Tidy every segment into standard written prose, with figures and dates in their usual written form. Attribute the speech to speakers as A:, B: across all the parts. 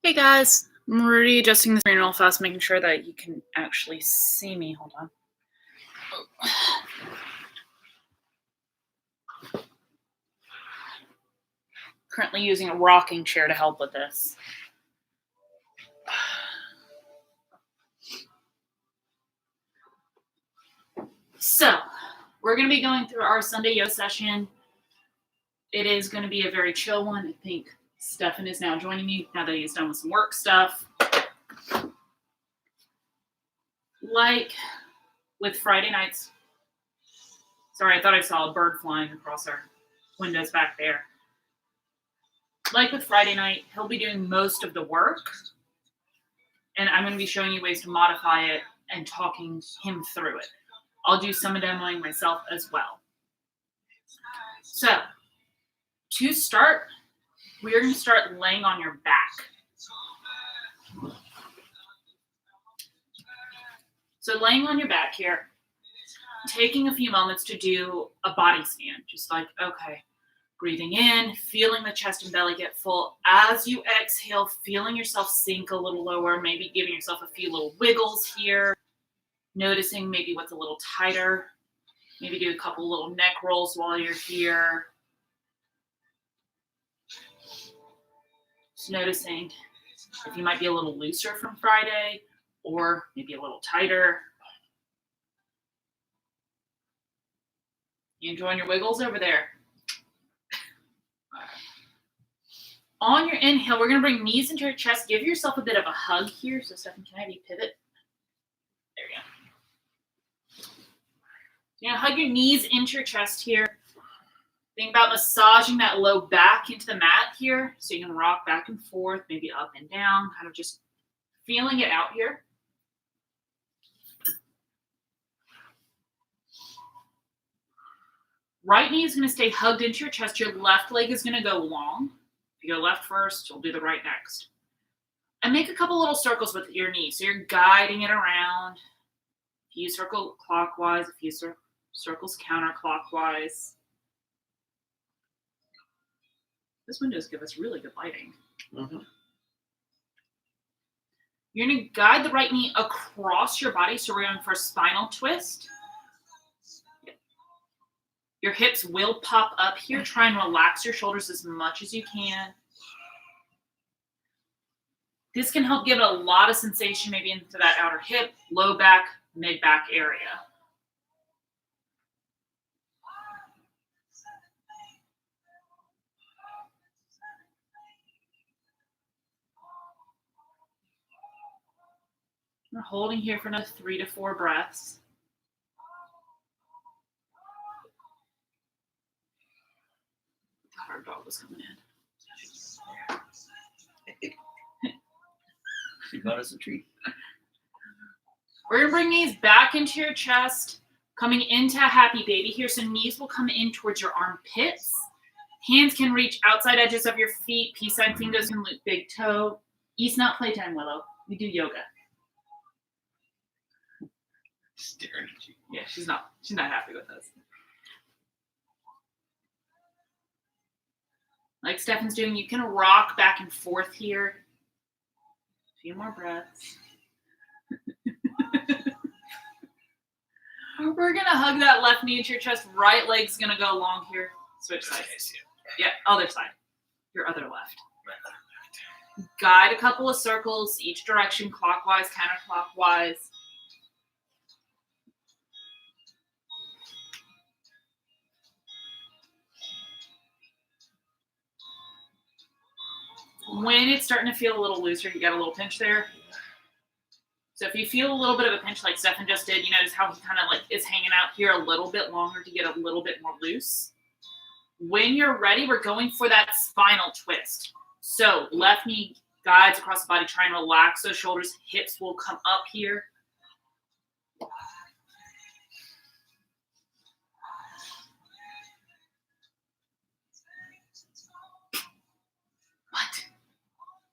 A: Hey guys, I'm readjusting the screen real fast, making sure that you can actually see me. Hold on. Currently using a rocking chair to help with this. So, we're going to be going through our Sunday yoga session. It is going to be a very chill one. I think Stefan is now joining me now that he's done with some work stuff. Like with Friday nights. Sorry, I thought I saw a bird flying across our windows back there. Like with Friday night, he'll be doing most of the work. And I'm going to be showing you ways to modify it and talking him through it. I'll do some demoing myself as well. So, to start, we're going to start laying on your back. So laying on your back here, taking a few moments to do a body scan. Just like, okay, breathing in, feeling the chest and belly get full. As you exhale, feeling yourself sink a little lower, maybe giving yourself a few little wiggles here. Noticing maybe what's a little tighter. Maybe do a couple little neck rolls while you're here. Just noticing if you might be a little looser from Friday or maybe a little tighter. You enjoying your wiggles over there? On your inhale, we're going to bring knees into your chest. Give yourself a bit of a hug here. So, Stefan, can I have you pivot? There you go. You're going to hug your knees into your chest here. Think about massaging that low back into the mat here. So you can rock back and forth, maybe up and down, kind of just feeling it out here. Right knee is going to stay hugged into your chest. Your left leg is going to go long. If you go left first, you'll do the right next. And make a couple little circles with your knee. So you're guiding it around. A few circle clockwise, a few circles counterclockwise. This windows give us really good lighting. Mm-hmm. You're going to guide the right knee across your body. So we're going for a spinal twist. Your hips will pop up here. Try and relax your shoulders as much as you can. This can help give it a lot of sensation maybe into that outer hip, low back, mid back area. We're holding here for another 3 to 4 breaths. I thought our dog was coming in.
B: She got us a treat.
A: We're going to bring knees back into your chest, coming into a happy baby here. So knees will come in towards your armpits. Hands can reach outside edges of your feet. Peace sign fingers can loop big toe. East not playtime, Willow. We do yoga.
B: Staring at you.
A: Yeah, she's not happy with us. Like Stefan's doing, you can rock back and forth here. A few more breaths. We're going to hug that left knee into your chest. Right leg's going to go long here. Switch sides. Yeah, other side. Your other left. Guide a couple of circles each direction, clockwise, counterclockwise. When it's starting to feel a little looser, you got a little pinch there. So if you feel a little bit of a pinch like Stefan just did, you notice how he kind of like is hanging out here a little bit longer to get a little bit more loose. When you're ready, we're going for that spinal twist. So left knee guides across the body, try and relax those shoulders. Hips will come up here.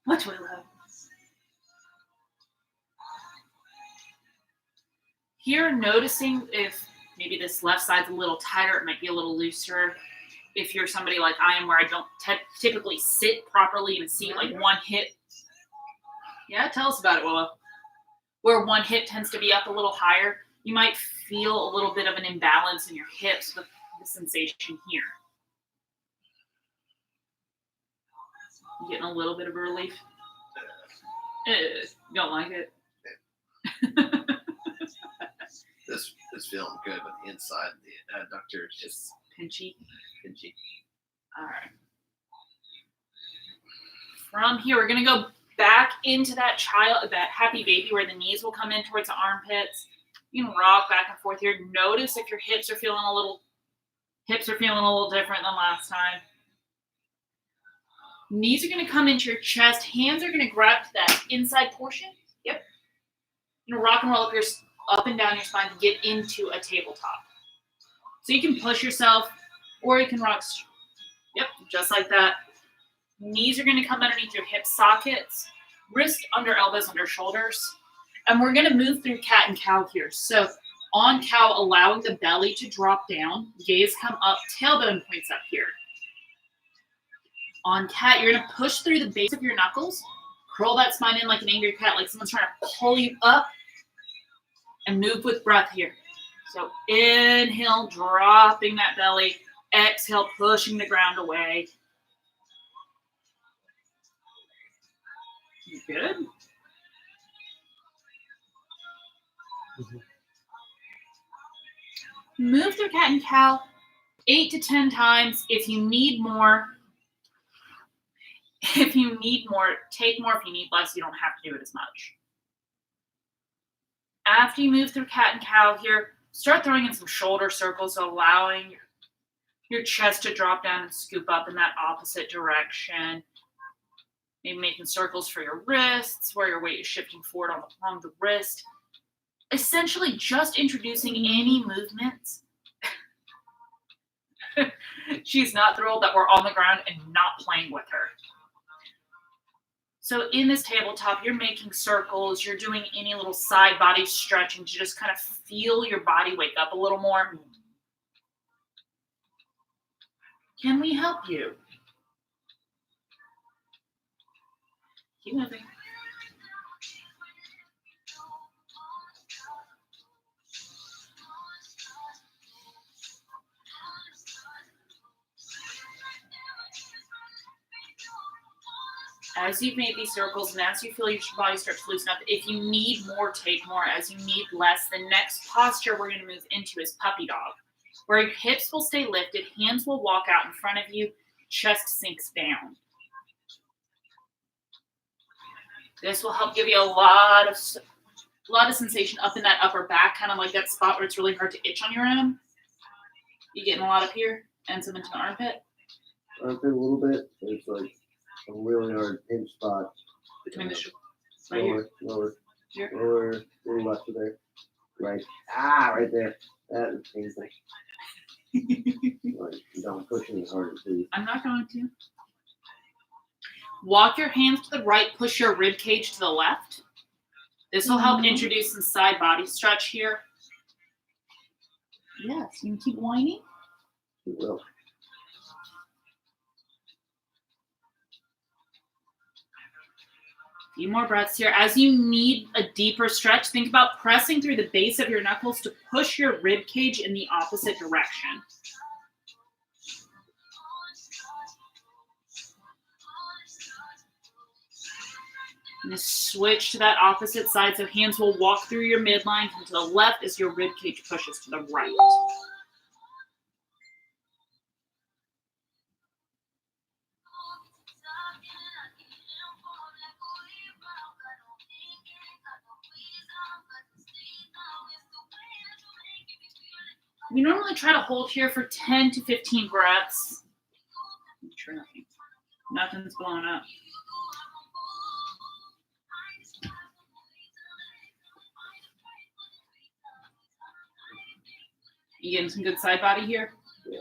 A: What, Willow? Here, noticing if maybe this left side's a little tighter, it might be a little looser. If you're somebody like I am where I don't typically sit properly in a seat, like one hip Yeah, tell us about it, Willow. Where one hip tends to be up a little higher, you might feel a little bit of an imbalance in your hips with the sensation here. You getting a little bit of a relief? You don't like it?
C: This feeling good, but the inside, the adductor is just
A: Pinchy.
C: pinchy.
A: All right. From here, we're going to go back into that happy baby where the knees will come in towards the armpits. You can rock back and forth here. Notice if your hips are feeling a little different than last time. Knees are going to come into your chest. Hands are going to grab to that inside portion. Yep. You're going to rock and roll up and down your spine to get into a tabletop. So you can push yourself, or you can rock. Yep, just like that. Knees are going to come underneath your hip sockets. Wrist under elbows, under shoulders. And we're going to move through cat and cow here. So on cow, allowing the belly to drop down. Gaze come up, tailbone points up here. On cat, you're going to push through the base of your knuckles. Curl that spine in like an angry cat, like someone's trying to pull you up. And move with breath here. So inhale, dropping that belly. Exhale, pushing the ground away. You good?
D: Mhm.
A: Move through cat and cow 8 to 10 times. If you need more, take more. If you need less, you don't have to do it as much. After you move through cat and cow here, start throwing in some shoulder circles, so allowing your chest to drop down and scoop up in that opposite direction. Maybe making circles for your wrists, where your weight is shifting forward along the wrist. Essentially just introducing any movements. She's not thrilled that we're on the ground and not playing with her. So in this tabletop, you're making circles, you're doing any little side body stretching to just kind of feel your body wake up a little more. Can we help you? Keep moving. As you've made these circles and as you feel your body start to loosen up, if you need more, take more. As you need less, the next posture we're going to move into is puppy dog, where your hips will stay lifted, hands will walk out in front of you, chest sinks down. This will help give you a lot of sensation up in that upper back, kind of like that spot where it's really hard to itch on your own. You getting a lot up here and some into the armpit?
D: Armpit a little bit. It's like a really hard pinch spot.
A: Between the shoulders. Right here.
D: Lower,
A: Here.
D: lower, a little left of there. Right. Right there. That is painful. Like, don't push any harder, please.
A: I'm not going to. Walk your hands to the right, push your rib cage to the left. This will help introduce some side body stretch here. Yes, you can keep whining.
D: It will.
A: A few more breaths here. As you need a deeper stretch, think about pressing through the base of your knuckles to push your rib cage in the opposite direction. I'm going to switch to that opposite side, so hands will walk through your midline, come to the left as your rib cage pushes to the right. We normally try to hold here for 10 to 15 breaths. Make sure nothing's blowing up. You getting some good side body here?
D: Yeah.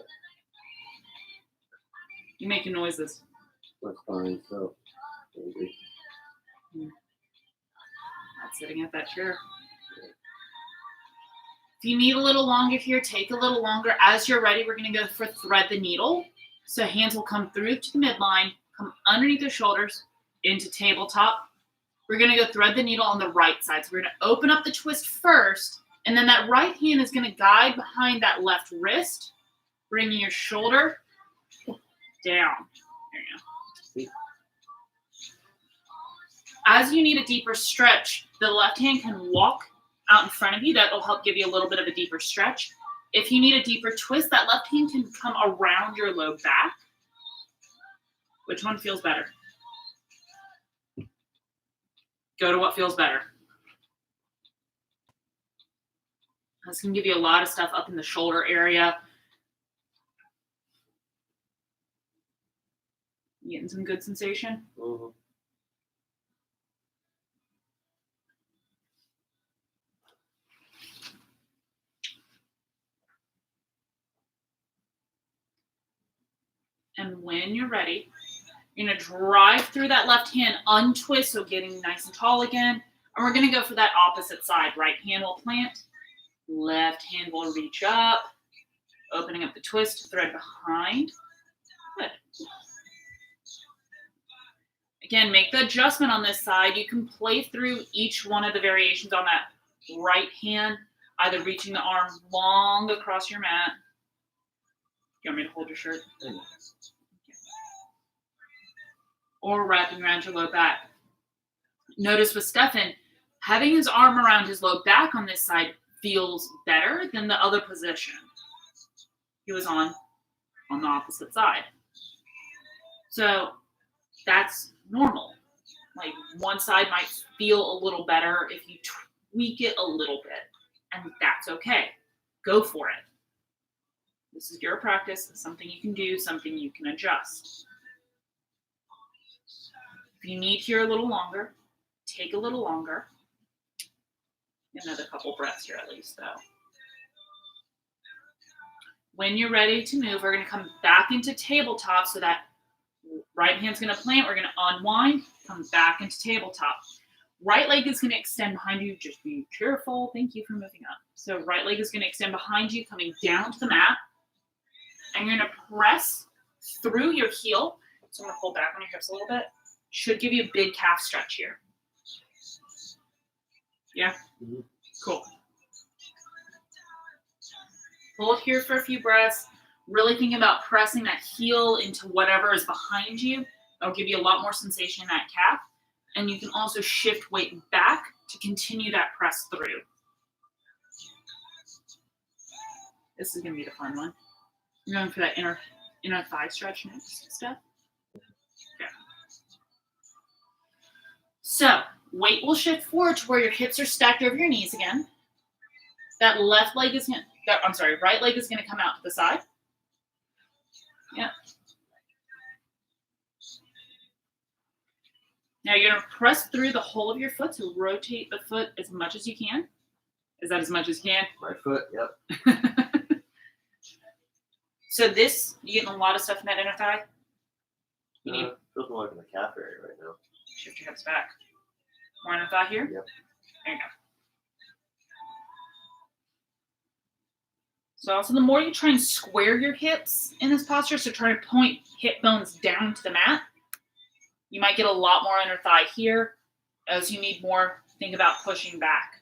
A: You making noises.
D: That's fine. So, maybe.
A: Not sitting at that chair. If you need a little longer here, take a little longer. As you're ready, we're going to go for thread the needle. So hands will come through to the midline, come underneath the shoulders, into tabletop. We're going to go thread the needle on the right side. So we're going to open up the twist first, and then that right hand is going to guide behind that left wrist, bringing your shoulder down. There you go. As you need a deeper stretch, the left hand can walk out in front of you. That will help give you a little bit of a deeper stretch. If you need a deeper twist, that left hand can come around your low back. Which one feels better? Go to what feels better. This can give you a lot of stuff up in the shoulder area. You getting some good sensation?
D: Mm-hmm.
A: And when you're ready, you're going to drive through that left hand, untwist, so getting nice and tall again. And we're going to go for that opposite side. Right hand will plant. Left hand will reach up, opening up the twist, thread behind. Good. Again, make the adjustment on this side. You can play through each one of the variations on that right hand, either reaching the arm long across your mat. You want me to hold your shirt? Or wrapping around your low back. Notice with Stefan, having his arm around his low back on this side feels better than the other position he was on the opposite side. So that's normal. Like one side might feel a little better if you tweak it a little bit, and that's okay. Go for it. This is your practice. It's something you can do, something you can adjust. If you need here a little longer, take a little longer. Another couple breaths here at least, though. When you're ready to move, we're going to come back into tabletop, so that right hand's going to plant. We're going to unwind, come back into tabletop. Right leg is going to extend behind you. Just be careful. Thank you for moving up. So right leg is going to extend behind you, coming down to the mat. And you're going to press through your heel. So I'm going to pull back on your hips a little bit. Should give you a big calf stretch here. Yeah?
D: Mm-hmm.
A: Cool. Hold here for a few breaths. Really thinking about pressing that heel into whatever is behind you. That'll give you a lot more sensation in that calf. And you can also shift weight back to continue that press through. This is going to be the fun one. You're going for that inner thigh stretch next, Steph. Okay. So weight will shift forward to where your hips are stacked over your knees again. That right leg is going to come out to the side. Yep. Now you're going to press through the whole of your foot, so rotate the foot as much as you can. Is that as much as you can?
D: My foot, yep.
A: So this, you getting a lot of stuff in that inner thigh? You need
D: feels more like in the calf area right now.
A: shift your hips back. More inner thigh here?
D: Yep.
A: There you go. So also the more you try and square your hips in this posture, so try to point hip bones down to the mat, you might get a lot more inner thigh here. As you need more, think about pushing back.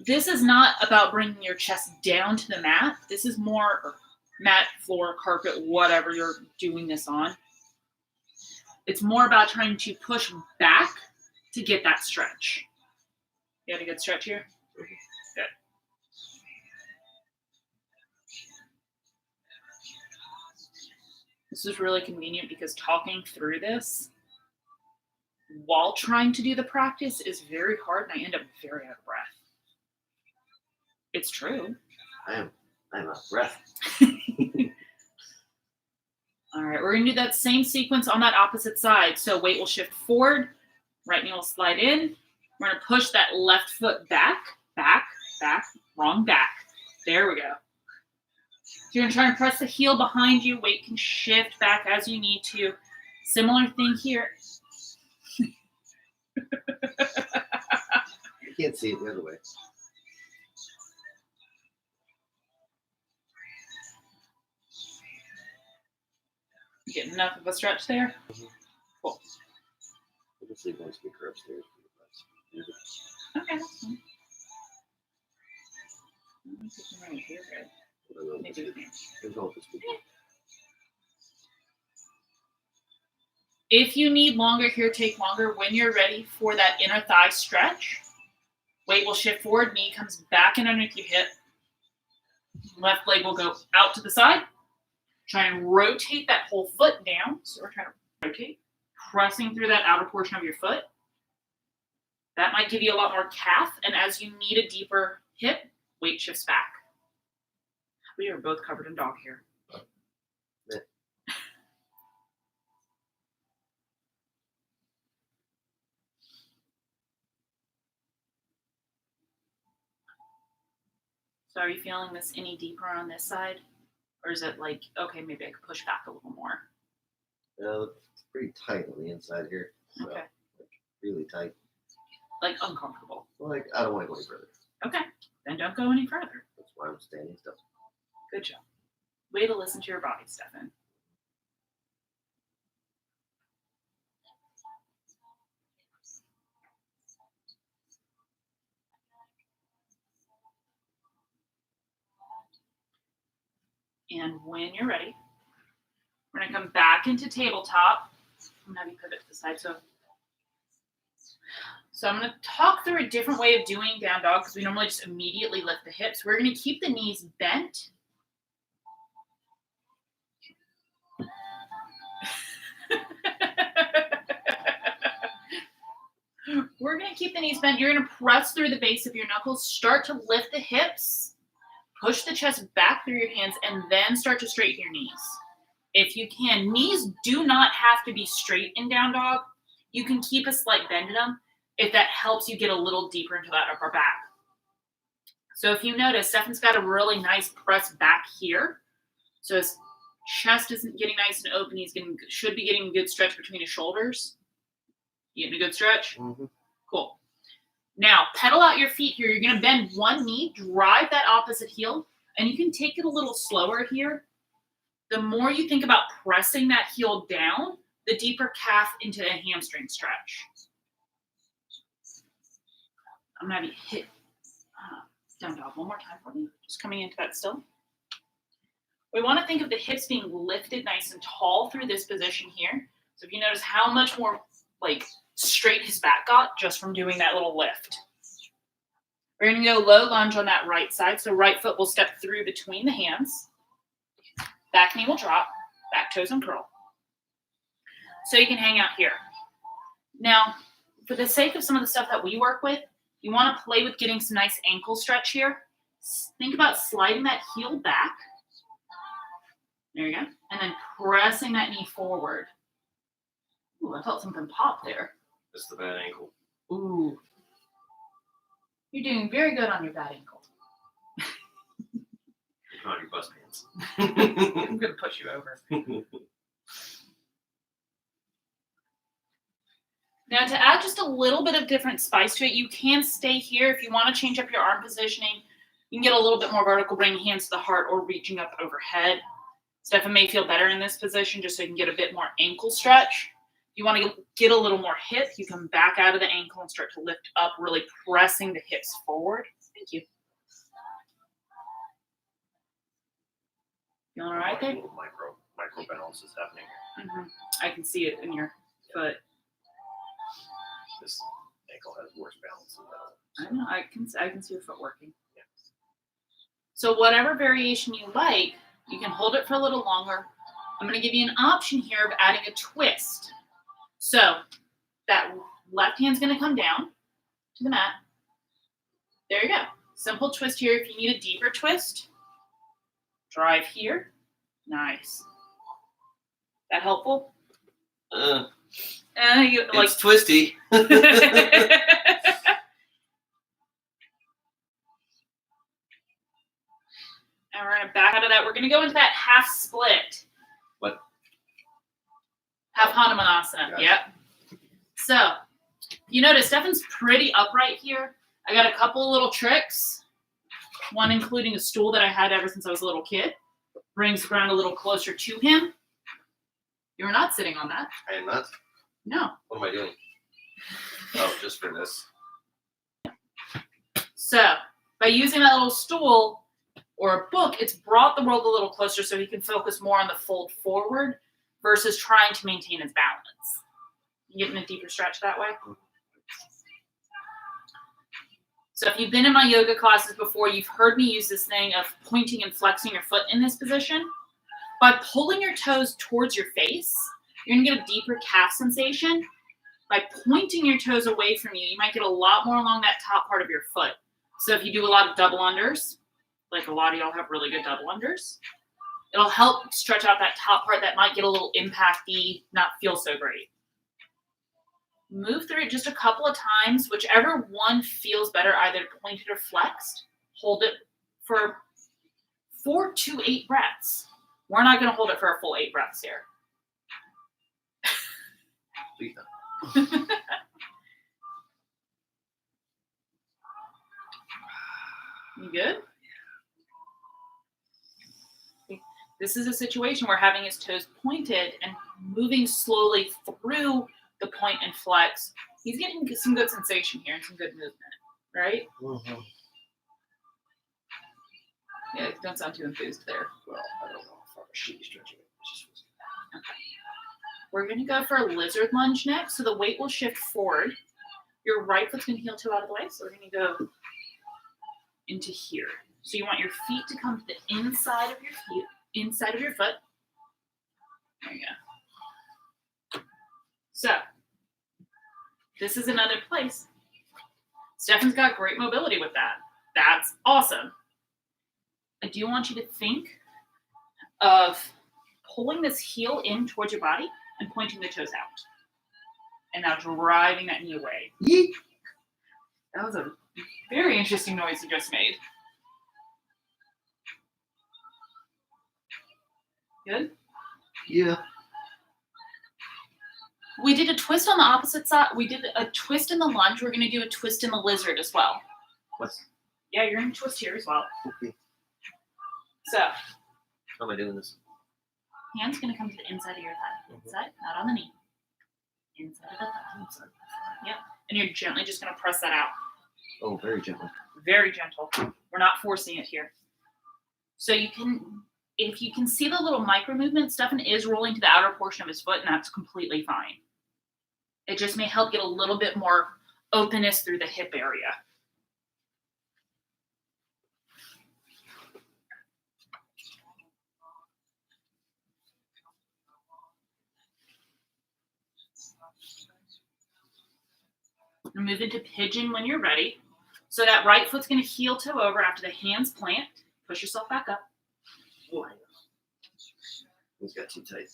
A: This is not about bringing your chest down to the mat. This is more mat, floor, carpet, whatever you're doing this on. It's more about trying to push back to get that stretch. You had a good stretch here? Good. This is really convenient because talking through this while trying to do the practice is very hard, and I end up very out of breath. It's true.
D: I'm out of breath.
A: All right, we're going to do that same sequence on that opposite side. So weight will shift forward, right knee will slide in. We're going to push that left foot back, wrong back. There we go. So you're going to try and press the heel behind you. Weight can shift back as you need to. Similar thing here.
D: You can't see it the other way.
A: Get enough of a stretch there? Cool.
D: just leave one speaker upstairs.
A: Okay, that's fine. Let me see if I'm right here, right? Maybe we can.
D: There's all the speakers.
A: If you need longer here, take longer. When you're ready for that inner thigh stretch, weight will shift forward, knee comes back in underneath your hip. Left leg will go out to the side. Try and rotate that whole foot down. So we're trying to rotate, pressing through that outer portion of your foot. That might give you a lot more calf, and as you need a deeper hip, weight shifts back. We are both covered in dog hair.
D: Yeah.
A: So are you feeling this any deeper on this side? Or is it like, okay, maybe I could push back a little more?
D: It's pretty tight on the inside here. So,
A: Okay.
D: like, really tight.
A: Like uncomfortable.
D: Like, I don't want to go any further.
A: Okay, then don't go any further.
D: That's why I'm standing still.
A: Good job. Way to listen to your body, Stefan. And when you're ready, we're going to come back into tabletop. I'm going to have you pivot to the side. So I'm going to talk through a different way of doing down dog because we normally just immediately lift the hips. We're going to keep the knees bent. We're going to keep the knees bent. You're going to press through the base of your knuckles, start to lift the hips, push the chest back through your hands, and then start to straighten your knees. If you can, knees do not have to be straight in down dog. You can keep a slight bend in them if that helps you get a little deeper into that upper back. So if you notice, Stefan's got a really nice press back here. So his chest isn't getting nice and open. Should be getting a good stretch between his shoulders. You getting a good stretch?
D: Mm-hmm.
A: Cool. Now, pedal out your feet here. You're going to bend one knee, drive that opposite heel, and you can take it a little slower here. The more you think about pressing that heel down, the deeper calf into a hamstring stretch. I'm going to have you hit down dog one more time for me. Just coming into that still. We want to think of the hips being lifted nice and tall through this position here. So if you notice how much more like straight his back got just from doing that little lift. We're going to go low lunge on that right side. So right foot will step through between the hands. Back knee will drop. Back toes uncurl. So you can hang out here. Now, for the sake of some of the stuff that we work with, you want to play with getting some nice ankle stretch here. Think about sliding that heel back. There you go. And then pressing that knee forward. Ooh, I felt something pop there.
C: That's the bad ankle.
A: Ooh. You're doing very good on your bad ankle.
C: On your bus pants.
A: I'm going to push you over. Now, to add just a little bit of different spice to it, you can stay here. If you want to change up your arm positioning, you can get a little bit more vertical, bring hands to the heart or reaching up overhead. Stefan may feel better in this position just so you can get a bit more ankle stretch. If you want to get a little more hip, you come back out of the ankle and start to lift up, really pressing the hips forward. Thank you. Feeling all right there?
C: Micro balance is happening.
A: Mm-hmm. I can see it in your foot.
C: This ankle has worse balance than that.
A: I know. I can see your foot working. Yeah. So whatever variation you like, you can hold it for a little longer. I'm going to give you an option here of adding a twist. So that left hand's going to come down to the mat. There you go. Simple twist here. If you need a deeper twist, drive here. Nice. That helpful?
B: It's twisty.
A: All right, back out of that. We're going to go into that half split.
C: What?
A: Half Hanumanasana.
C: Gotcha.
A: Yep. So, you notice Stefan's pretty upright here. I got a couple little tricks. One including a stool that I had ever since I was a little kid. Brings the ground a little closer to him. You're not sitting on that.
C: I am not.
A: No.
C: What am I doing? Oh, just for this.
A: So, by using that little stool or a book, it's brought the world a little closer so he can focus more on the fold forward versus trying to maintain his balance. You getting a deeper stretch that way? So if you've been in my yoga classes before, you've heard me use this thing of pointing and flexing your foot in this position. By pulling your toes towards your face, you're going to get a deeper calf sensation. By pointing your toes away from you, you might get a lot more along that top part of your foot. So if you do a lot of double unders, like a lot of y'all have really good double unders, it'll help stretch out that top part that might get a little impacty, not feel so great. Move through it just a couple of times, whichever one feels better, either pointed or flexed. Hold it for 4 to 8 breaths. We're not going to hold it for a full 8 breaths here.
C: Please don't.
A: You good? This is a situation where having his toes pointed and moving slowly through the point and flex, he's getting some good sensation here and some good movement, right?
D: Mm-hmm.
A: Yeah, don't sound too enthused there.
D: Well, I don't know if I should be stretching it.
A: Okay. We're going to go for a lizard lunge next, so the weight will shift forward. Your right foot's going to heel toe out of the way, so we're going to go into here. So you want your feet to come to the inside of your feet, inside of your foot. There you go. So, this is another place. Stefan's got great mobility with that. That's awesome. I do want you to think of pulling this heel in towards your body and pointing the toes out. And now driving that knee away.
D: Yeet.
A: That was a very interesting noise you just made. Good?
D: Yeah.
A: We did a twist on the opposite side. We did a twist in the lunge. We're going to do a twist in the lizard as well.
D: What's
A: Yeah, you're going to twist here as well.
D: okay?
A: So,
C: How am I doing this?
A: hand's going to come to the inside of your thigh. Inside, not on the knee. Inside of the thigh.
D: Inside.
A: Yep. And you're gently just going to press that out.
D: Oh, very gently.
A: Very gentle. We're not forcing it here. So you can, if you can see the little micro movement, Stefan is rolling to the outer portion of his foot, and that's completely fine. It just may help get a little bit more openness through the hip area. And move into pigeon when you're ready. So that right foot's going to heel toe over after the hands plant. Push yourself back up.
D: Oh, he's got too tight.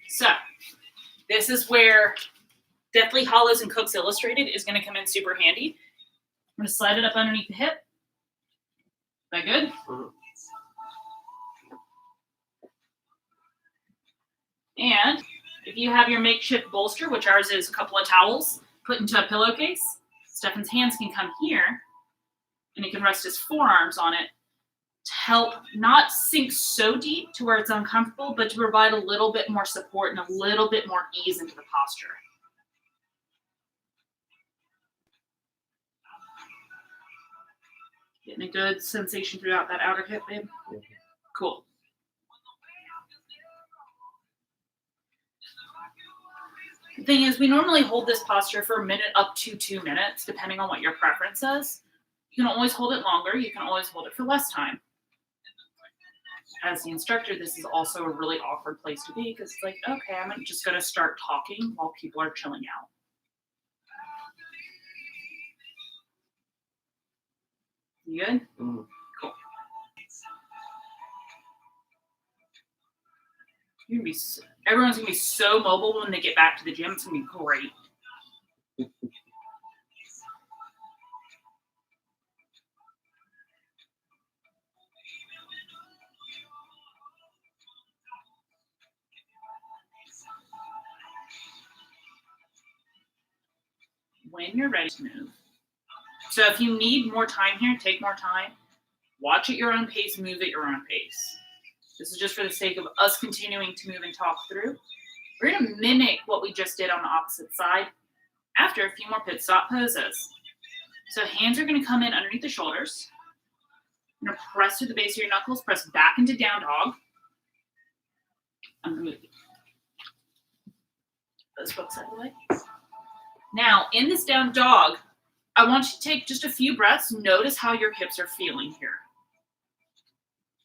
A: So this is where Deathly Hollows and Cooks Illustrated is going to come in super handy. I'm going to slide it up underneath the hip. Is that good?
D: Mm-hmm.
A: And if you have your makeshift bolster, which ours is a couple of towels put into a pillowcase, Stefan's hands can come here and he can rest his forearms on it to help not sink so deep to where it's uncomfortable, but to provide a little bit more support and a little bit more ease into the posture. Getting a good sensation throughout that outer hip, babe?
D: Mhm.
A: Cool. The thing is, we normally hold this posture for a minute up to 2 minutes, depending on what your preference is. You can always hold it longer. You can always hold it for less time. As the instructor, this is also a really awkward place to be because it's like, okay, I'm just going to start talking while people are chilling out. You good?
D: Mm-hmm.
A: Cool. Everyone's going to be so mobile when they get back to the gym. It's going to be great. When you're ready to move. So if you need more time here, take more time. Watch at your own pace, move at your own pace. This is just for the sake of us continuing to move and talk through. We're going to mimic what we just did on the opposite side after a few more pit stop poses. So hands are going to come in underneath the shoulders. You're going to press through the base of your knuckles, press back into down dog. I'm going to move those books out of the way. Now, in this down dog, I want you to take just a few breaths. Notice how your hips are feeling here.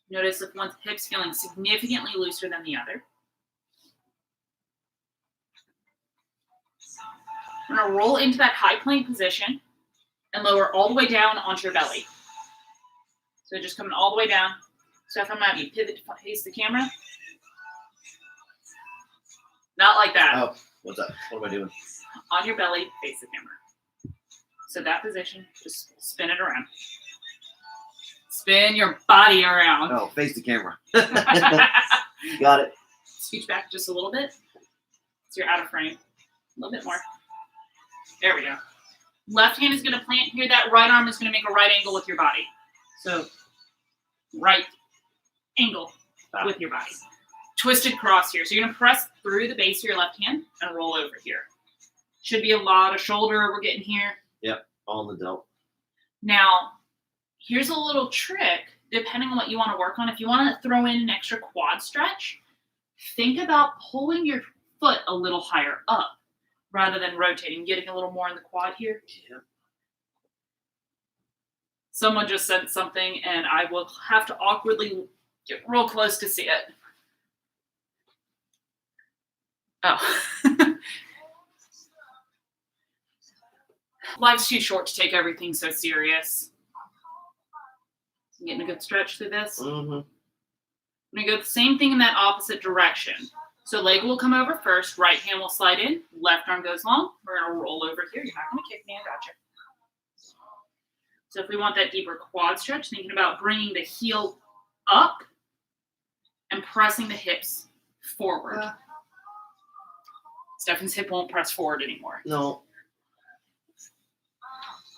A: Notice if one hip's feeling significantly looser than the other. I'm going to roll into that high plank position and lower all the way down onto your belly. So just coming all the way down. So if I'm going to have you pivot to face the camera. Not like that.
D: Oh, what's up? What am I doing?
A: On your belly, face the camera. So that position, just spin it around. Spin your body around.
D: Oh, face the camera. Got it.
A: Scooch back just a little bit. So you're out of frame. A little bit more. There we go. Left hand is going to plant here. That right arm is going to make a right angle with your body. So right angle with your body. Twisted cross here. So you're going to press through the base of your left hand and roll over here. Should be a lot of shoulder we're getting here.
D: Yep, all in the delt.
A: Now, here's a little trick, depending on what you want to work on. If you want to throw in an extra quad stretch, think about pulling your foot a little higher up rather than rotating, getting a little more in the quad here.
D: Yeah.
A: Someone just said something, and I will have to awkwardly get real close to see it. Oh. Life's too short to take everything so serious. Getting a good stretch through this.
D: Mm-hmm.
A: I'm going to go the same thing in that opposite direction. So leg will come over first, right hand will slide in, left arm goes long. We're going to roll over here. You're not going to kick me, I gotcha. So if we want that deeper quad stretch, thinking about bringing the heel up and pressing the hips forward. Stephanie's hip won't press forward anymore.
D: No.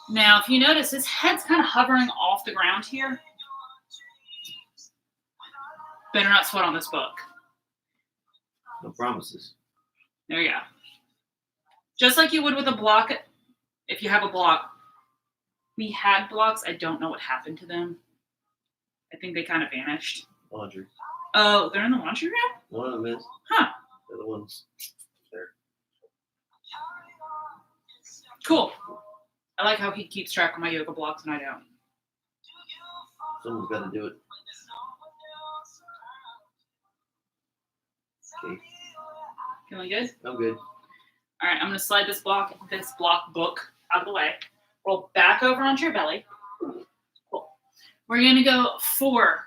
A: Now, if you notice, his head's kind of hovering off the ground here. Better not sweat on this book.
D: No promises.
A: There you go. Just like you would with a block, if you have a block. We had blocks. I don't know what happened to them. I think they kind of vanished.
D: Laundry.
A: Oh, they're in the laundry room?
D: One of them is.
A: Huh.
D: The other one's there.
A: Cool. I like how he keeps track of my yoga blocks and I don't.
D: Someone's got to do it. Okay.
A: Feeling good?
D: I'm good.
A: All right, I'm going to slide this block book out of the way. Roll back over onto your belly. Cool. We're going to go for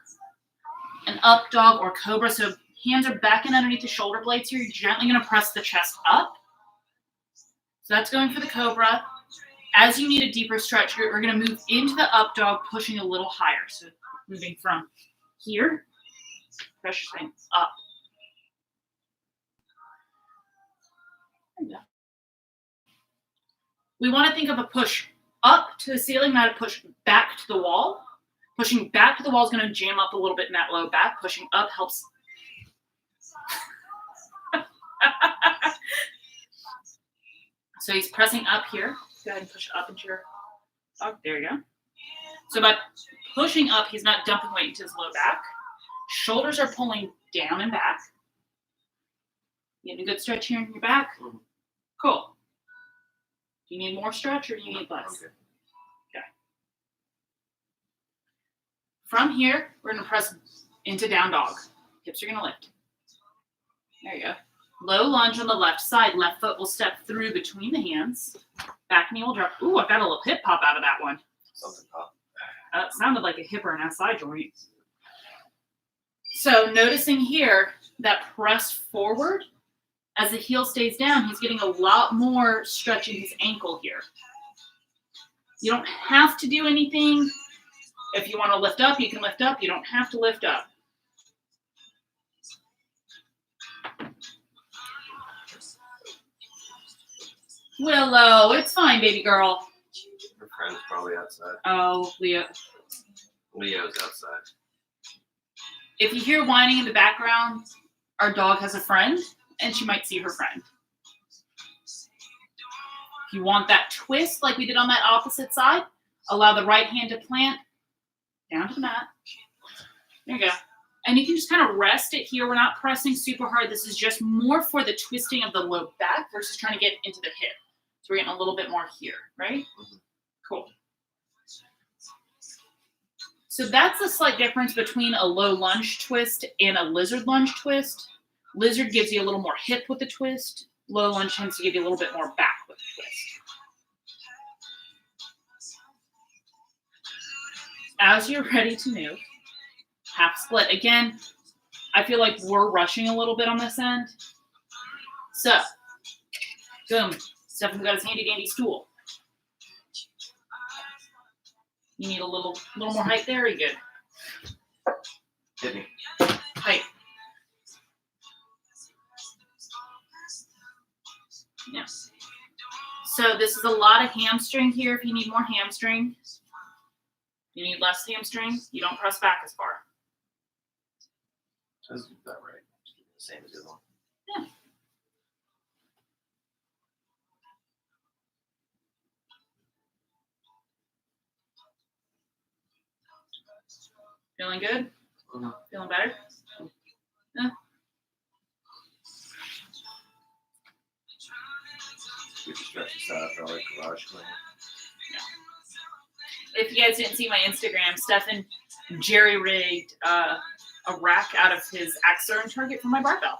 A: an up dog or cobra. So hands are back and underneath the shoulder blades here. You're gently going to press the chest up. So that's going for the cobra. As you need a deeper stretch, we're going to move into the up dog, pushing a little higher. So moving from here, pressing up. There you go. We want to think of a push up to the ceiling, not a push back to the wall. Pushing back to the wall is going to jam up a little bit in that low back. Pushing up helps. So he's pressing up here. Go ahead and push up into your dog. There you go. So by pushing up, he's not dumping weight into his low back. Shoulders are pulling down and back. You getting a good stretch here in your back?
D: Mm-hmm.
A: Cool. Do you need more stretch or do you need less?
D: Okay.
A: Okay. From here, we're going to press into down dog. Hips are going to lift. There you go. Low lunge on the left side. Left foot will step through between the hands. Back knee will drop. Ooh, I got a little hip pop out of that one.
D: Something pop.
A: That sounded like a hip or an SI joint. So noticing here that press forward, as the heel stays down, he's getting a lot more stretch in his ankle here. You don't have to do anything. If you want to lift up, you can lift up. You don't have to lift up. Willow, it's fine, baby girl.
C: Her friend's probably outside.
A: Oh, Leo.
C: Leo's outside.
A: If you hear whining in the background, our dog has a friend. and she might see her friend. If you want that twist like we did on that opposite side, allow the right hand to plant down to the mat. There you go. And you can just kind of rest it here. We're not pressing super hard. This is just more for the twisting of the low back versus trying to get into the hip. So we're getting a little bit more here, right? Cool. So that's the slight difference between a low lunge twist and a lizard lunge twist. Lizard gives you a little more hip with the twist. Low lunge tends to give you a little bit more back with the twist. As you're ready to move, half split. Again, I feel like we're rushing a little bit on this end. So, boom. Stephen's got his handy dandy stool. You need a little more height there. You're good.
C: Hit me.
A: Height. Yeah. So this is a lot of hamstring here. If you need more hamstring, you need less hamstring. You don't press back as far.
C: That's about right. Same as the other one.
A: Yeah. Feeling good?
C: Mm-hmm.
A: Feeling better? Yeah.
C: We just stretch this out after all that garage cleaning.
A: If you guys didn't see my Instagram, Stephen jerry-rigged a rack out of his axe throwing target for my barbell.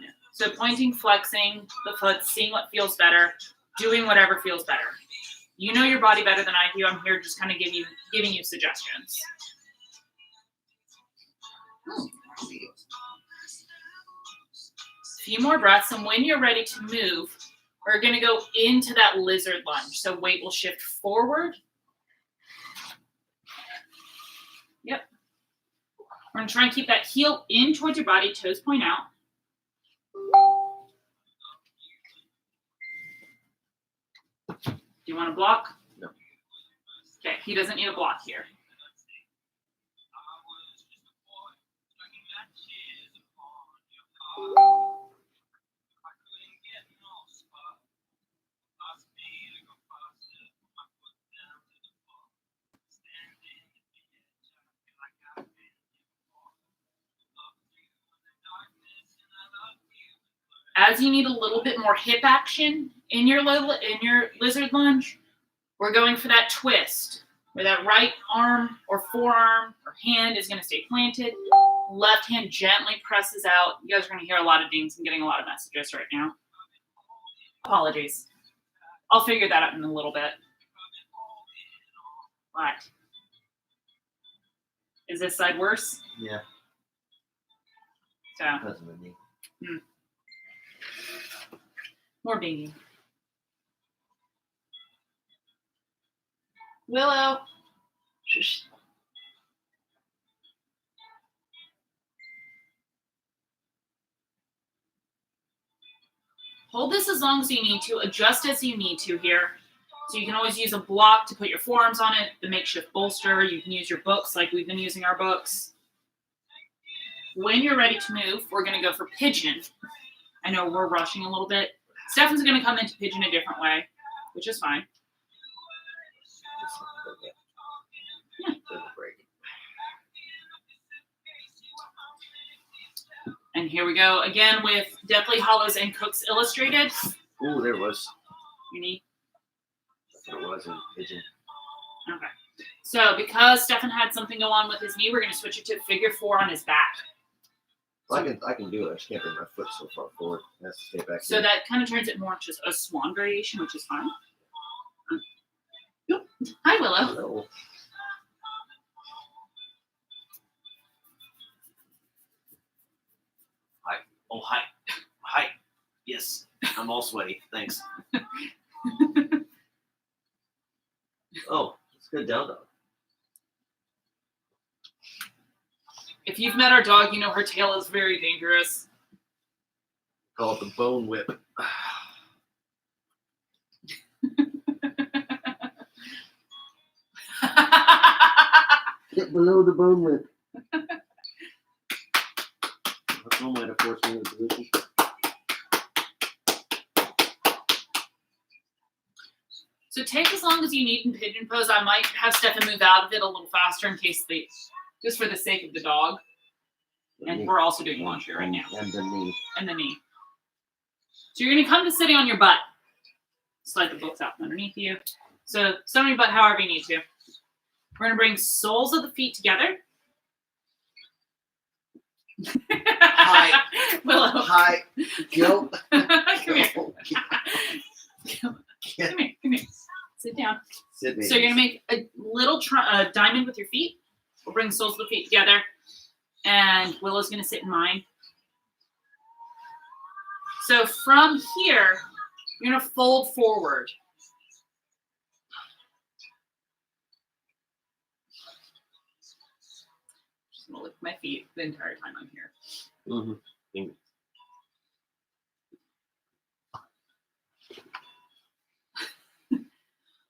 A: Yeah. So pointing, flexing the foot, seeing what feels better, doing whatever feels better. You know your body better than I do. I'm here just kind of giving you suggestions. Few more breaths, and when you're ready to move, we're going to go into that lizard lunge. So weight will shift forward. Yep. We're going to try and keep that heel in towards your body, toes point out. Do you want to block?
C: No.
A: Okay, he doesn't need a block here. As you need a little bit more hip action in your lizard lunge, we're going for that twist where that right arm or forearm or hand is going to stay planted. Left hand gently presses out. You guys are going to hear a lot of dings. I'm getting a lot of messages right now. Apologies. I'll figure that out in a little bit. What? Is this side worse?
C: Yeah.
A: So.
C: That's what I mean.
A: More binging. Willow. Shush. Hold this as long as you need to. Adjust as you need to here. So you can always use a block to put your forearms on it, the makeshift bolster. You can use your books like we've been using our books. When you're ready to move, we're going to go for pigeon. I know we're rushing a little bit. Stephen's going to come into pigeon a different way, which is fine. Yeah. And here we go again with Deathly Hollows and Cooks Illustrated.
C: Ooh, there it was.
A: Your knee.
C: That's what it was in pigeon.
A: Okay. So because Stephen had something go on with his knee, we're going to switch it to figure 4 on his back.
C: Well, I can do it. I just can't bring my foot so far forward. It has to stay back.
A: So that kind of turns it more into a swan variation, which is fine. Hi, Willow.
C: Hello. Hi. Oh, hi. Hi. Yes. I'm all sweaty. Thanks. Oh, it's good down dog.
A: If you've met our dog, you know her tail is very dangerous.
C: Call it the bone whip.
D: Get below the bone whip. Someone might have forced me into position.
A: So take as long as you need in pigeon pose. I might have Stefan move out of it a little faster in case just for the sake of the dog. And we're also doing launch here right now.
D: And the knee.
A: And the knee. So you're going to come to sitting on your butt. Slide the books out from underneath you. So sit on your butt however you need to. We're going to bring soles of the feet together.
C: Hi.
A: Willow.
C: Hi. Go.
A: Come here. Come here. Sit down.
C: Sit
A: So you're going to make a little diamond with your feet. We'll bring the soles of the feet together. And Willow's going to sit in mine. So from here, you're going to fold forward. Just going to lift my feet the entire time I'm here.
D: Mm-hmm.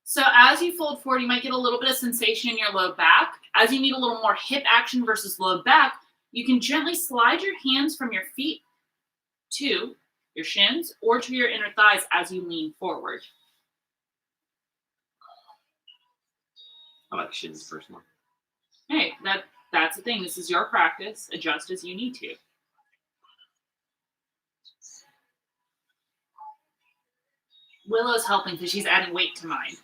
A: So as you fold forward, you might get a little bit of sensation in your low back. As you need a little more hip action versus low back, you can gently slide your hands from your feet to your shins or to your inner thighs as you lean forward.
B: I like shins personally.
A: Hey, that's the thing. This is your practice. Adjust as you need to. Willow's helping because she's adding weight to mine.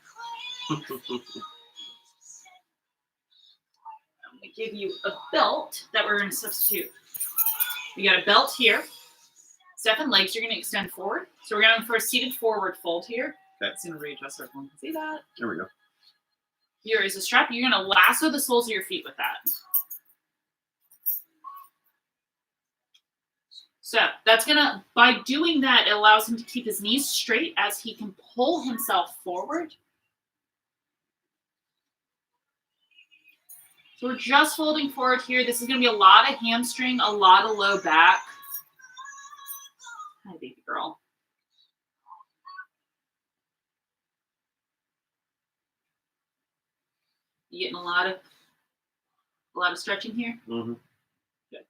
A: I'm going to give you a belt that we're going to substitute. We got a belt here. Stefan, legs you're going to extend forward. So we're going for a seated forward fold here.
B: Okay.
A: It's going to readjust so everyone can see that.
B: There we go.
A: Here is a strap. You're going to lasso the soles of your feet with that. So that's going to, by doing that, it allows him to keep his knees straight as he can pull himself forward. So we're just folding forward here. This is going to be a lot of hamstring, a lot of low back. Hi, baby girl. You getting a lot of stretching here?
D: Mm-hmm.
A: Good.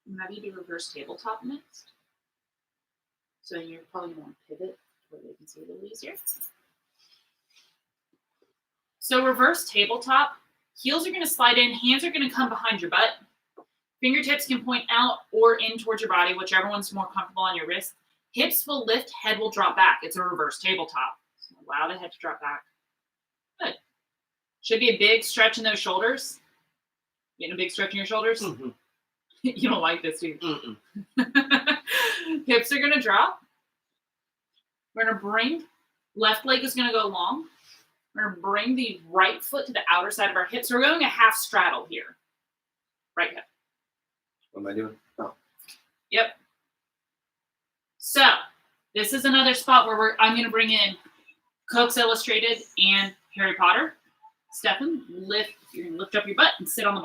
A: I'm going to have you do reverse tabletop next. So you're probably going to pivot where they can see a little easier. So reverse tabletop, heels are going to slide in, hands are going to come behind your butt. Fingertips can point out or in towards your body, whichever one's more comfortable on your wrist. Hips will lift, head will drop back. It's a reverse tabletop. So allow the head to drop back. Good. Should be a big stretch in those shoulders. Getting a big stretch in your shoulders?
D: Mm-hmm.
A: You don't like this, do you?
D: Mm-mm.
A: Hips are going to drop. We're going to bring, left leg is going to go long. We're going to bring the right foot to the outer side of our hip. So we're going a half straddle here. Right hip.
D: What am I doing? Oh.
A: Yep. So this is another spot where I'm going to bring in Cook's Illustrated and Harry Potter. Stefan, you're going to lift up your butt and sit on the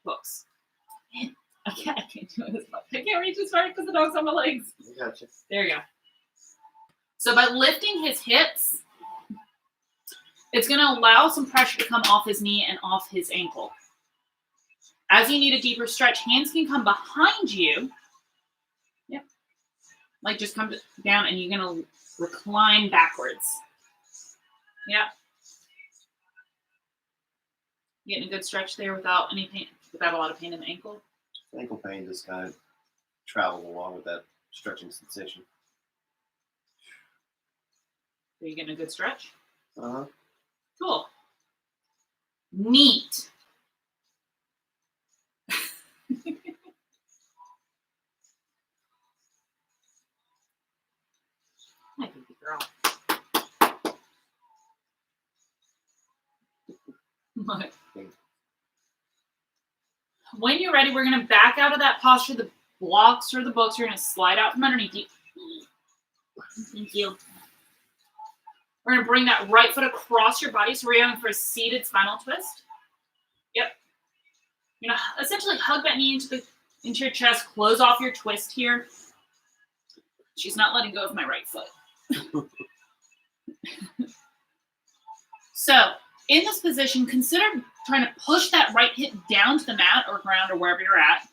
A: books. Man, I can't do it as much. I can't reach as far because the dog's on my legs.
D: Gotcha.
A: There you go. So by lifting his hips, it's going to allow some pressure to come off his knee and off his ankle. As you need a deeper stretch, hands can come behind you. Yep. Like just come down and you're going to recline backwards. Yep. Getting a good stretch there without any pain, without a lot of pain in the ankle.
D: Ankle pain just kind of travels along with that stretching sensation.
A: Are you getting a good stretch?
D: Uh-huh.
A: Cool. Neat. Hi, baby girl. What? When you're ready, we're going to back out of that posture. The blocks or the books are going to slide out from underneath you. Thank you. We're going to bring that right foot across your body. So we're going for a seated spinal twist. Yep. You're going to essentially hug that knee into your chest. Close off your twist here. She's not letting go of my right foot. So, in this position, consider trying to push that right hip down to the mat or ground or wherever you're at.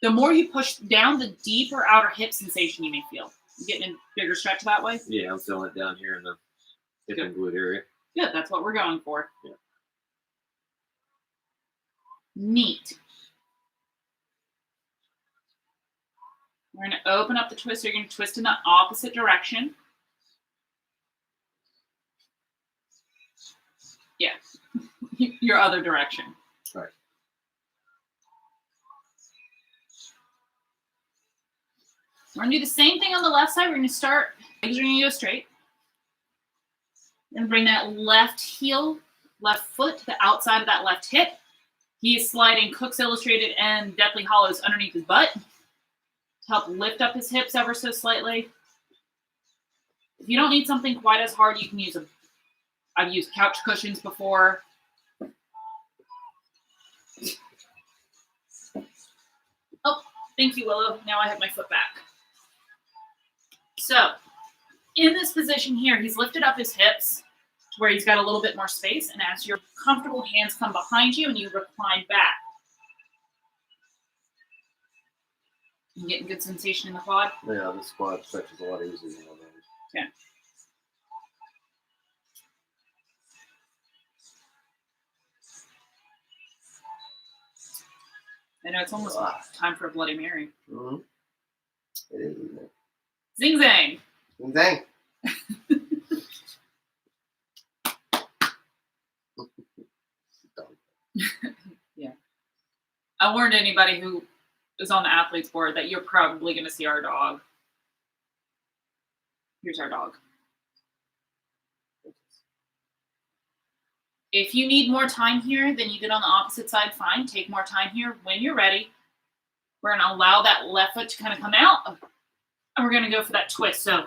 A: The more you push down, the deeper outer hip sensation you may feel. You getting a bigger stretch that way?
B: Yeah, I'm feeling it down here in the hip and glute area.
A: Good, that's what we're going for.
B: Yeah.
A: Neat. We're going to open up the twist. You're going to twist in the opposite direction. Yeah, your other direction.
B: Right.
A: We're going to do the same thing on the left side. We're going to start, legs are going to go straight. And bring that left heel, left foot to the outside of that left hip. He is sliding Cook's Illustrated and Deathly Hollows underneath his butt to help lift up his hips ever so slightly. If you don't need something quite as hard, you can use I've used couch cushions before. Oh, thank you, Willow. Now I have my foot back. So, in this position here, he's lifted up his hips to where he's got a little bit more space, and as your comfortable hands come behind you and you recline back, you getting good sensation in the quad?
D: Yeah, the squat stretches a lot easier than others.
A: Okay. I know it's almost time for a Bloody Mary.
D: Mm-hmm. It is, isn't it?
A: Zing zang!
D: Zing zang!
A: Yeah. I warned anybody who is on the athletes board that you're probably going to see our dog. Here's our dog. If you need more time here than you did on the opposite side, fine. Take more time here. When you're ready, we're going to allow that left foot to kind of come out, and we're going to go for that twist. So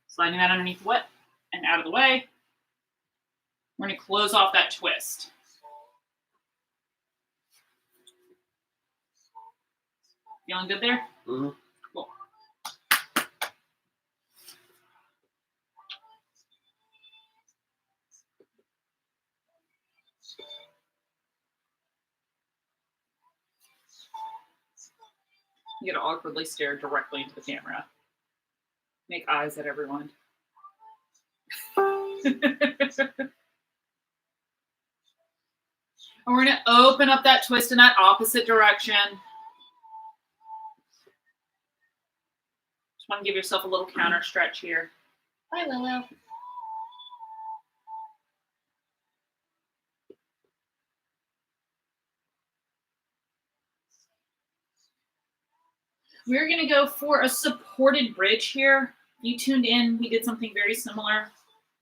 A: sliding that underneath the foot and out of the way. We're going to close off that twist. Feeling good there?
D: Mm-hmm.
A: Cool. You gotta awkwardly stare directly into the camera. Make eyes at everyone. And we're gonna open up that twist in that opposite direction. Just want to give yourself a little counter stretch here. Bye, Willow. We're going to go for a supported bridge here. You tuned in, we did something very similar.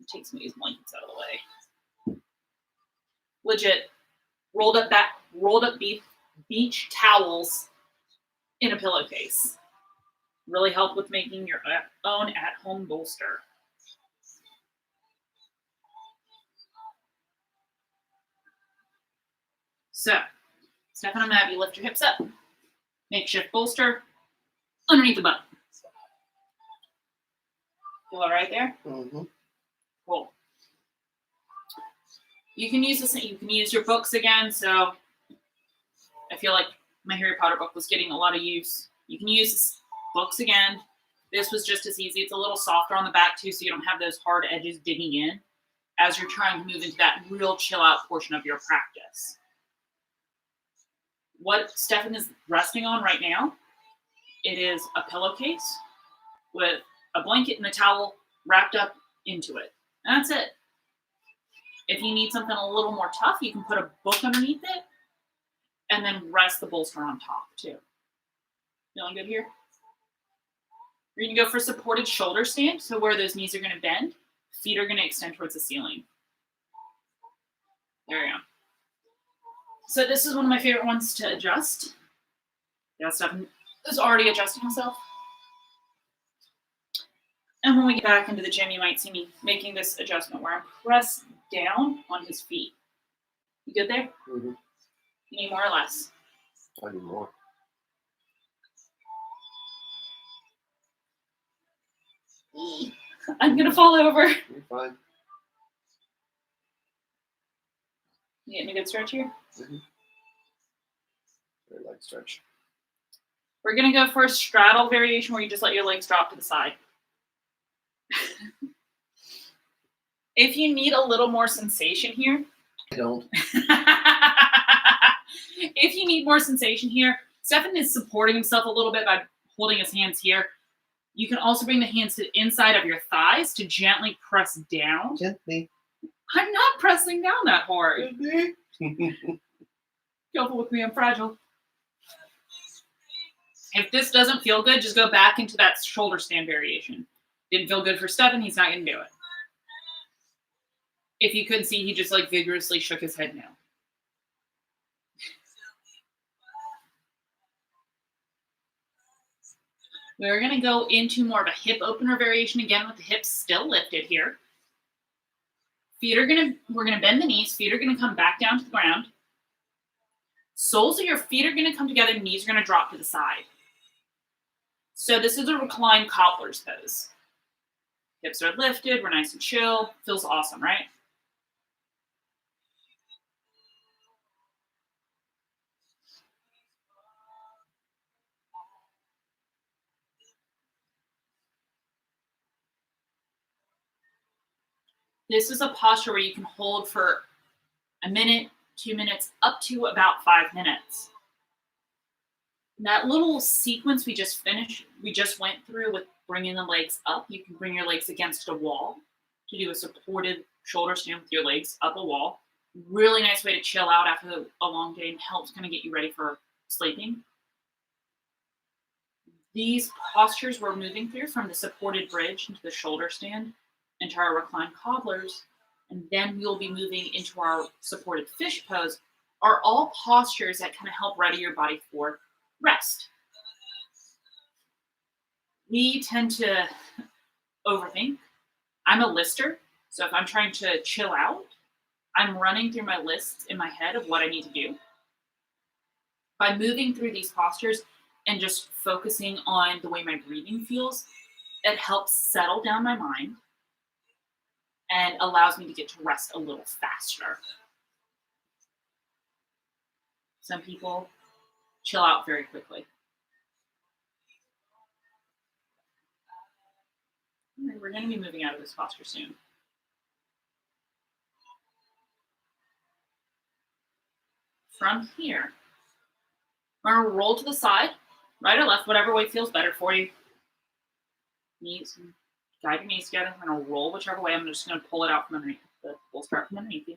A: Take some of these blankets out of the way. Legit. Rolled up beach towels in a pillowcase. Really help with making your own at-home bolster. So, Steph, I'm going to have you lift your hips up. Makeshift bolster underneath the butt. Feel all right there?
D: Mm-hmm.
A: Cool. You can use this. You can use your books again. So I feel like my Harry Potter book was getting a lot of use. You can use this books again. This was just as easy. It's a little softer on the back too, so you don't have those hard edges digging in as you're trying to move into that real chill out portion of your practice. What Stefan is resting on right now, it is a pillowcase with a blanket and a towel wrapped up into it. And that's it. If you need something a little more tough, you can put a book underneath it and then rest the bolster on top too. Feeling good here? We're going to go for supported shoulder stand. So where those knees are going to bend, feet are going to extend towards the ceiling. There we go. So this is one of my favorite ones to adjust. Yeah, Stefan is already adjusting himself. And when we get back into the gym, you might see me making this adjustment where I'm pressed down on his feet. You good there?
D: Mm-hmm.
A: You need more or less?
D: I need more.
A: I'm going to fall over.
D: You're
C: fine.
A: You getting a good stretch here?
C: Very light stretch.
A: We're going to go for a straddle variation where you just let your legs drop to the side. If you need a little more sensation here,
C: I don't.
A: if you need more sensation here, Stefan is supporting himself a little bit by holding his hands here. You can also bring the hands to the inside of your thighs to gently press down.
C: Gently.
A: I'm not pressing down that hard.
C: Gently.
A: Careful with me, I'm fragile. If this doesn't feel good, just go back into that shoulder stand variation. Didn't feel good for Stefan, he's not going to do it. If you couldn't see, he just like vigorously shook his head no. We're going to go into more of a hip opener variation again with the hips still lifted here. We're going to bend the knees. Feet are going to come back down to the ground. Soles of your feet are going to come together. Knees are going to drop to the side. So this is a reclined cobbler's pose. Hips are lifted. We're nice and chill. Feels awesome, right? This is a posture where you can hold for a minute, 2 minutes, up to about 5 minutes. That little sequence we just went through with bringing the legs up, you can bring your legs against a wall to do a supported shoulder stand with your legs up a wall. Really nice way to chill out after a long day and helps kind of get you ready for sleeping. These postures we're moving through from the supported bridge into the shoulder stand, into our reclined cobblers, and then we'll be moving into our supported fish pose, are all postures that kind of help ready your body for rest. We tend to overthink. I'm a lister, so if I'm trying to chill out, I'm running through my lists in my head of what I need to do. By moving through these postures and just focusing on the way my breathing feels, it helps settle down my mind and allows me to get to rest a little faster. Some people chill out very quickly. All right, we're going to be moving out of this posture soon. From here, we're going to roll to the side, right or left, whatever way feels better for you. Knees, guide your knees together. We're going to roll whichever way. I'm just going to pull it out from underneath. We'll start from underneath you.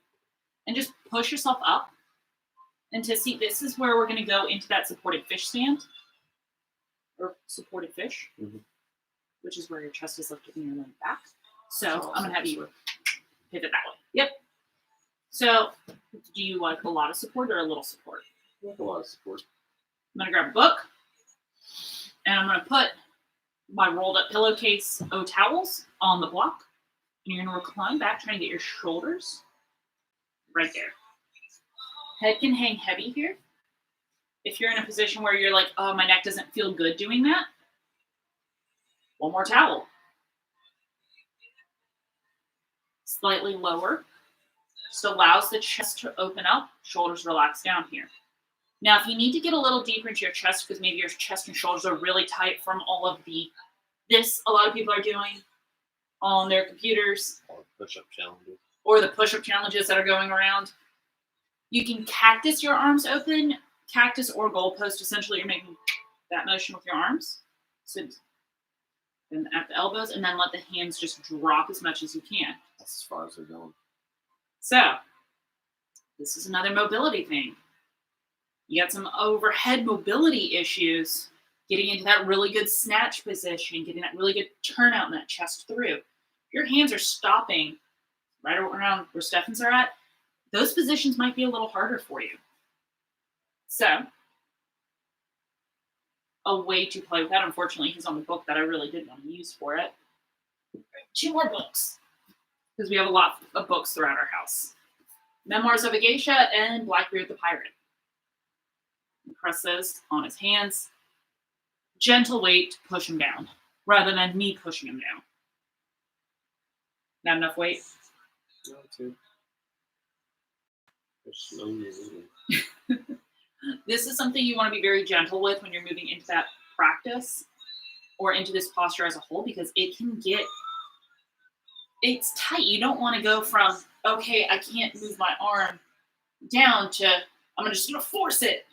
A: And just push yourself up. And to see, this is where we're going to go into that supported fish stand. Or supported fish.
B: Mm-hmm.
A: Which is where your chest is lifted and your leg back. So I'm going to have you pivot that way. Yep. So do you like a lot of support or a little support?
B: A lot of support.
A: I'm going to grab a book. And I'm going to put my rolled up pillowcase towels on the block. And you're going to recline back, trying to get your shoulders right there. Head can hang heavy here. If you're in a position where you're like, oh, my neck doesn't feel good doing that, one more towel. Slightly lower. Just allows the chest to open up, shoulders relax down here. Now, if you need to get a little deeper into your chest because maybe your chest and shoulders are really tight from all of this a lot of people are doing on their computers.
B: Or push-up challenges.
A: Or the push-up challenges that are going around. You can cactus your arms open. Cactus or goalpost, essentially you're making that motion with your arms. So and at the elbows, and then let the hands just drop as much as you can.
B: That's as far as they're going.
A: So, this is another mobility thing. You got some overhead mobility issues, getting into that really good snatch position, getting that really good turnout in that chest through. Your hands are stopping right around where Stefan's are at. Those positions might be a little harder for you. So, a way to play with that. Unfortunately, he's on the book that I really did want to use for it. 2 more books, because we have a lot of books throughout our house. Memoirs of a Geisha and Blackbeard the Pirate. Press those on his hands. Gentle weight to push him down, rather than me pushing him down. Not enough weight?
B: No, too. There's no moving.
A: This is something you want to be very gentle with when you're moving into that practice or into this posture as a whole, because it's tight. You don't want to go from, okay, I can't move my arm down to, I'm just going to force it.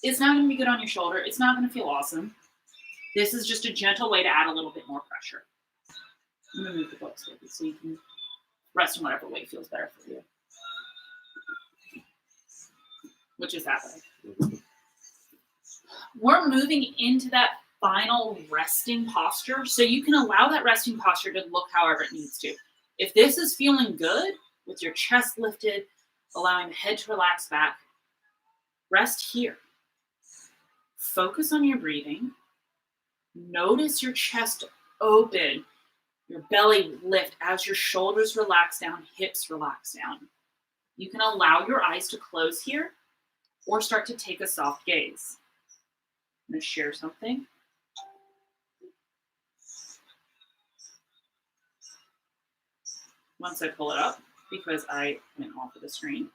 A: It's not going to be good on your shoulder. It's not going to feel awesome. This is just a gentle way to add a little bit more pressure. I'm going to move the books with you so you can rest in whatever way feels better for you. Which is that way. We're moving into that final resting posture, so you can allow that resting posture to look however it needs to. If this is feeling good, with your chest lifted, allowing the head to relax back, rest here. Focus on your breathing. Notice your chest open, your belly lift as your shoulders relax down, hips relax down. You can allow your eyes to close here or start to take a soft gaze. I'm going to share something. Once I pull it up, because I went off of the screen.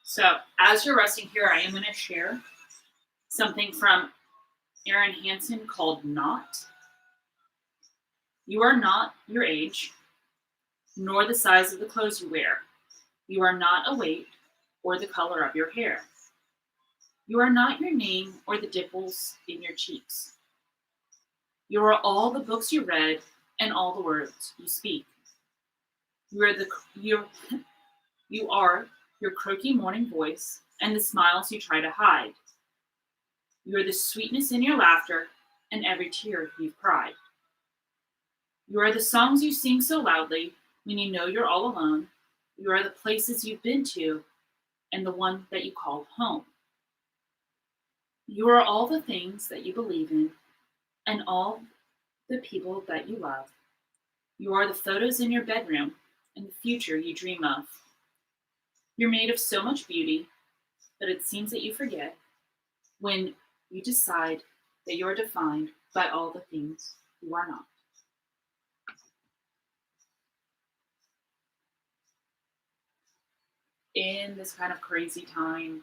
A: So as you're resting here, I am going to share something from Erin called Not. You are not your age, nor the size of the clothes you wear. You are not a weight or the color of your hair. You are not your name or the dimples in your cheeks. You are all the books you read and all the words you speak. You are your croaky morning voice and the smiles you try to hide. You are the sweetness in your laughter and every tear you've cried. You are the songs you sing so loudly when you know you're all alone. You are the places you've been to and the one that you call home. You are all the things that you believe in and all the people that you love. You are the photos in your bedroom and the future you dream of. You're made of so much beauty, but it seems that you forget when you decide that you're defined by all the things you are not. In this kind of crazy time,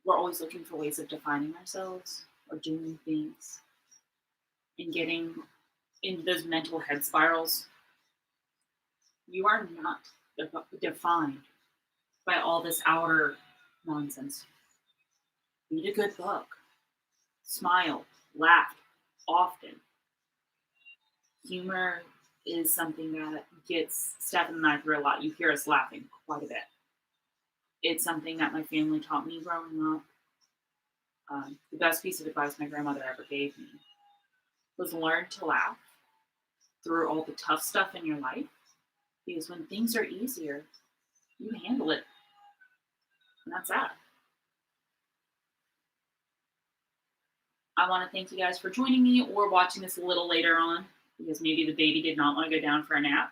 A: we're always looking for ways of defining ourselves or doing things and getting into those mental head spirals. You are not defined by all this outer nonsense. Read a good book. Smile. Laugh often. Humor is something that gets Stefan and I through a lot. You hear us laughing quite a bit. It's something that my family taught me growing up. The best piece of advice my grandmother ever gave me was learn to laugh through all the tough stuff in your life, because when things are easier, you handle it. And that's that. I want to thank you guys for joining me or watching this a little later on, because maybe the baby did not want to go down for a nap.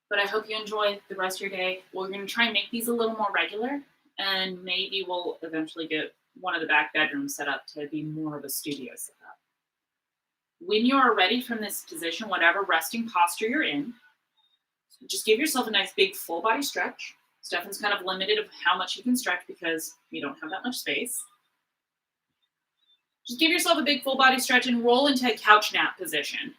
A: But I hope you enjoy the rest of your day. We're going to try and make these a little more regular, and maybe we'll eventually get one of the back bedrooms set up to be more of a studio setup. When you are ready from this position, whatever resting posture you're in, just give yourself a nice big full body stretch. Stefan's kind of limited of how much you can stretch because you don't have that much space. Just give yourself a big full body stretch and roll into a couch nap position.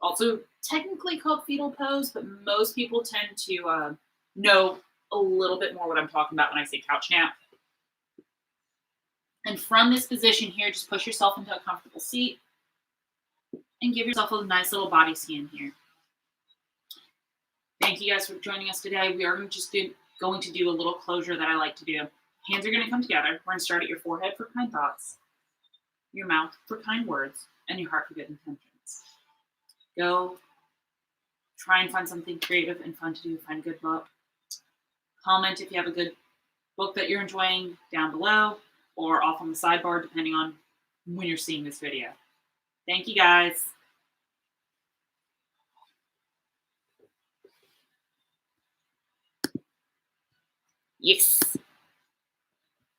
A: Also technically called fetal pose, but most people tend to know a little bit more what I'm talking about when I say couch nap. And from this position here, just push yourself into a comfortable seat and give yourself a nice little body scan here. Thank you guys for joining us today. We are just going to do a little closure that I like to do. Hands are going to come together. We're going to start at your forehead for kind thoughts, your mouth for kind words, and your heart for good intentions. Go try and find something creative and fun to do. Find a good book. Comment if you have a good book that you're enjoying down below or off on the sidebar, depending on when you're seeing this video. Thank you guys. Yes.